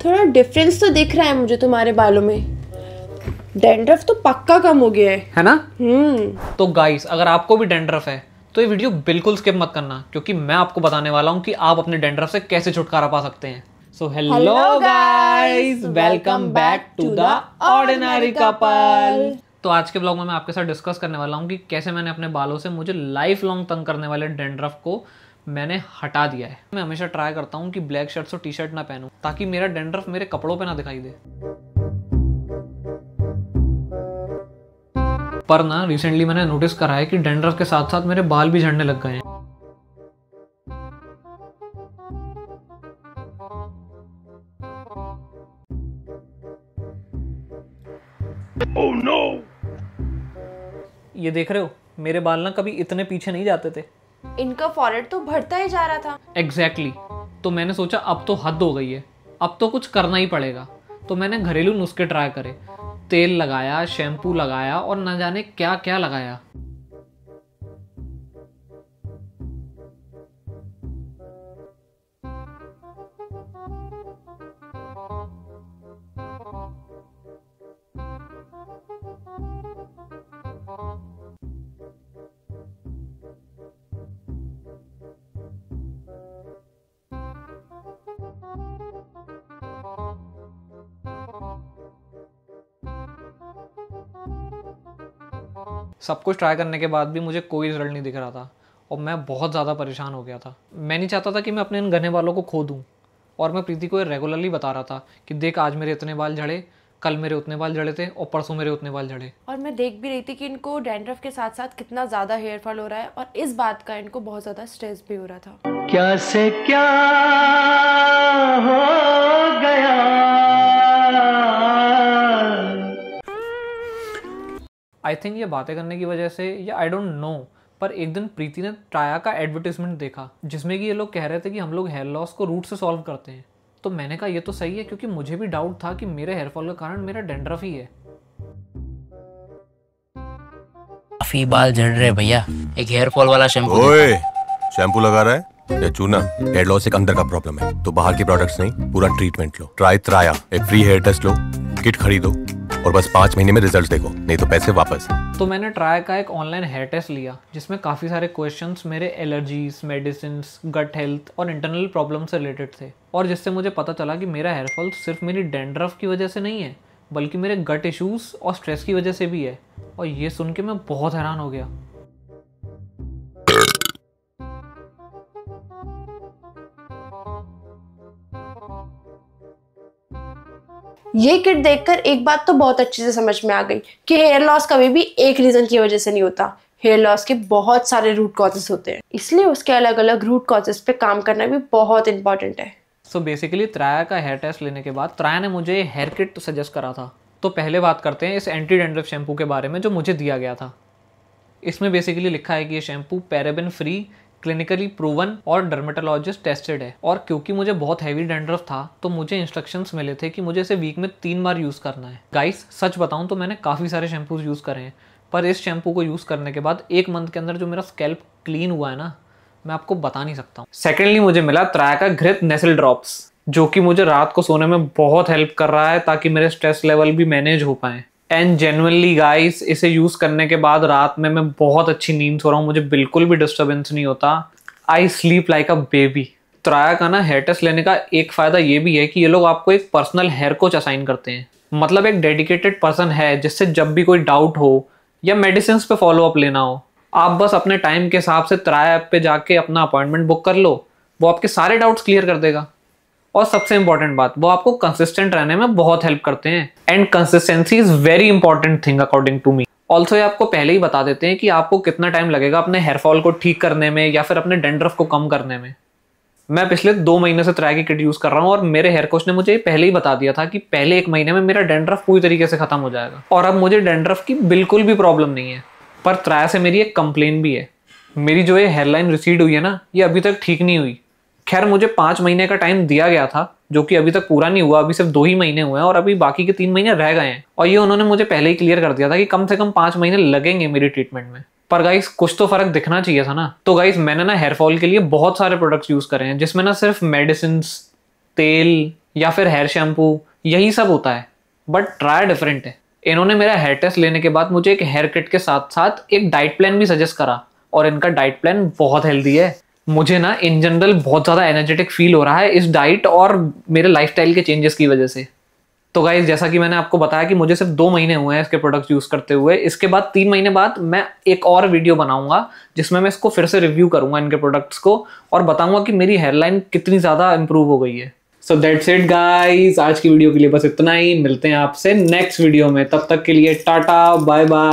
थोड़ा डिफरेंस तो दिख रहा है मुझे तुम्हारे बालों में। डैंड्रफ तो पक्का कम हो गया है ना? तो गाइस, अगर आपको भी डैंड्रफ है तो ये वीडियो बिल्कुल स्किप मत करना, क्योंकि मैं आपको बताने वाला हूँ कि आप अपने डैंड्रफ से कैसे छुटकारा पा सकते हैं। So hello guys, welcome back to the ordinary couple. तो आज के ब्लॉग में मैं आपके साथ डिस्कस करने वाला हूँ कि कैसे मैंने अपने बालों से मुझे लाइफ लॉन्ग तंग करने वाले डैंड्रफ को मैंने हटा दिया है। मैं हमेशा ट्राई करता हूँ कि ब्लैक शर्ट्स और टी शर्ट ना पहनूं, ताकि मेरा डैंड्रफ मेरे कपड़ों पे ना दिखाई दे। पर ना रिसेंटली मैंने नोटिस करा है कि डैंड्रफ के साथ साथ मेरे बाल भी झड़ने लग गए हैं। Oh no! ये देख रहे हो, मेरे बाल ना कभी इतने पीछे नहीं जाते थे। इनका फॉरहेड तो बढ़ता ही जा रहा था। एग्जैक्टली। तो मैंने सोचा अब तो हद हो गई है, अब तो कुछ करना ही पड़ेगा। तो मैंने घरेलू नुस्खे ट्राई करे, तेल लगाया, शैम्पू लगाया और न जाने क्या क्या लगाया। सब कुछ ट्राई करने के बाद भी मुझे कोई रिजल्ट नहीं दिख रहा था और मैं बहुत ज़्यादा परेशान हो गया था। मैं नहीं चाहता था कि मैं अपने इन घने बालों को खो दूँ, और मैं प्रीति को रेगुलरली बता रहा था कि देख, आज मेरे इतने बाल झड़े, कल मेरे उतने बाल झड़े थे और परसों मेरे उतने बाल झड़े। और मैं देख भी रही थी कि इनको डैंड्रफ के साथ साथ कितना ज़्यादा हेयर फॉल हो रहा है, और इस बात का इनको बहुत ज़्यादा स्ट्रेस भी हो रहा था। क्या से क्या हो गया। आई थिंक ये बातें करने की वजह से, या आई डोंट नो, पर एक दिन प्रीति ने ट्राया का एडवर्टाइजमेंट देखा जिसमें कि ये लोग कह रहे थे कि हम लोग हेयर लॉस को रूट से सॉल्व करते हैं। तो मैंने कहा ये तो सही है, क्योंकि मुझे भी डाउट था कि मेरे हेयर फॉल का कारण मेरा डैंड्रफ ही है। काफी बाल झड़ रहे भैया, एक हेयर फॉल वाला शैम्पू। ओए, शैम्पू लगा रहा है या चूना? हेयर लॉस एक अंदर का प्रॉब्लम है, तो बाहर के प्रोडक्ट्स नहीं, पूरा ट्रीटमेंट लो। ट्राई त्राया, एक फ्री हेयर टेस्ट लो, किट खरीदो और बस 5 महीने में रिजल्ट देखो, नहीं तो पैसे वापस। तो मैंने ट्राई का एक ऑनलाइन हेयर टेस्ट लिया जिसमें काफ़ी सारे क्वेश्चंस मेरे एलर्जीज, मेडिसिन्स, गट हेल्थ और इंटरनल प्रॉब्लम से रिलेटेड थे, और जिससे मुझे पता चला कि मेरा हेयर फॉल सिर्फ मेरी डैंड्रफ की वजह से नहीं है, बल्कि मेरे गट इश्यूज और स्ट्रेस की वजह से भी है। और ये सुन के मैं बहुत हैरान हो गया। ये किट देखकर एक बात तो बहुत अच्छे से समझ में आ गई कि हेयर लॉस कभी भी एक रीजन की वजह से नहीं होता। हेयर लॉस के बहुत सारे रूट कॉजेस होते हैं, इसलिए उसके अलग अलग रूट कॉजेस पे काम करना भी बहुत इंपॉर्टेंट है। सो बेसिकली त्राया का हेयर टेस्ट लेने के बाद त्राया ने मुझे हेयर किट सजेस्ट करा था। तो पहले बात करते हैं इस एंटी डैंड्रफ शैम्पू के बारे में जो मुझे दिया गया था। इसमें बेसिकली लिखा है कि ये shampoo paraben free, clinically proven और डर्मेटोलॉजिस्ट टेस्टेड है। और क्योंकि मुझे बहुत हैवी डैंड्रफ था तो मुझे इंस्ट्रक्शंस मिले थे कि मुझे इसे वीक में 3 बार यूज़ करना है। गाइस, सच बताऊं तो मैंने काफ़ी सारे शैम्पूज यूज़ करे हैं, पर इस शैम्पू को यूज़ करने के बाद 1 मंथ के अंदर जो मेरा स्कैल्प क्लीन हुआ है ना, मैं आपको बता नहीं सकता हूँ। सेकेंडली मुझे मिला त्राया का घृत नेसल ड्रॉप्स, जो कि मुझे रात को सोने में बहुत हेल्प कर रहा है ताकि मेरे स्ट्रेस लेवल भी मैनेज हो पाए। एंड जेन्युइनली गाइस, इसे यूज़ करने के बाद रात में मैं बहुत अच्छी नींद सो रहा हूँ, मुझे बिल्कुल भी डिस्टर्बेंस नहीं होता। I sleep like a baby. Traya का ना हेयर टेस्ट लेने का एक फ़ायदा ये भी है कि ये लोग आपको एक पर्सनल हेयर कोच असाइन करते हैं, मतलब एक डेडिकेटेड पर्सन है जिससे जब भी कोई डाउट हो या मेडिसिन पे फॉलो अप लेना हो, आप बस अपने टाइम के हिसाब से त्राया ऐप पे जाके अपना अपॉइंटमेंट बुक कर लो, वो आपके सारे डाउट्स क्लियर कर देगा। और सबसे इंपॉर्टेंट बात, वो आपको कंसिस्टेंट रहने में बहुत हेल्प करते हैं। And consistency is very important thing according to me. Also ये आपको पहले ही बता देते हैं कि आपको कितना टाइम लगेगा अपने हेयर फॉल को ठीक करने में या फिर अपने डैंड्रफ को कम करने में। मैं पिछले 2 महीने से त्राया की किट यूज़ कर रहा हूँ और मेरे हेयर कोच ने मुझे पहले ही बता दिया था कि पहले 1 महीने में मेरा डैंड्रफ पूरी तरीके से खत्म हो जाएगा, और अब मुझे डैंड्रफ की बिल्कुल भी प्रॉब्लम नहीं है। पर त्राया से मेरी एक कंप्लेन भी है, मेरी जो ये हेयरलाइन रिसीड हुई है ना, ये अभी तक ठीक नहीं हुई। खैर, मुझे 5 महीने का टाइम दिया गया था, जो कि अभी तक पूरा नहीं हुआ, अभी सिर्फ 2 ही महीने हुए हैं और अभी बाकी के 3 महीने रह गए हैं। और ये उन्होंने मुझे पहले ही क्लियर कर दिया था कि कम से कम 5 महीने लगेंगे मेरी ट्रीटमेंट में। पर गाइस, कुछ तो फर्क दिखना चाहिए था ना। तो गाइस, मैंने ना हेयर फॉल के लिए बहुत सारे प्रोडक्ट्स यूज करे हैं, जिसमें ना सिर्फ मेडिसिन, तेल या फिर हेयर शैम्पू, यही सब होता है। बट ट्राया डिफरेंट है। इन्होंने मेरा हेयर टेस्ट लेने के बाद मुझे एक हेयर किट के साथ साथ एक डाइट प्लान भी सजेस्ट करा, और इनका डाइट प्लान बहुत हेल्दी है। मुझे ना इन जनरल बहुत ज़्यादा एनर्जेटिक फील हो रहा है इस डाइट और मेरे लाइफस्टाइल के चेंजेस की वजह से। तो गाइज, जैसा कि मैंने आपको बताया कि मुझे सिर्फ 2 महीने हुए हैं इसके प्रोडक्ट्स यूज़ करते हुए। इसके बाद 3 महीने बाद मैं एक और वीडियो बनाऊंगा जिसमें मैं इसको फिर से रिव्यू करूंगा इनके प्रोडक्ट्स को, और बताऊंगा कि मेरी हेयरलाइन कितनी ज़्यादा इंप्रूव हो गई है। सो दैट्स इट गाइज, आज की वीडियो के लिए बस इतना ही। मिलते हैं आपसे नेक्स्ट वीडियो में, तब तक के लिए टाटा बाय बाय।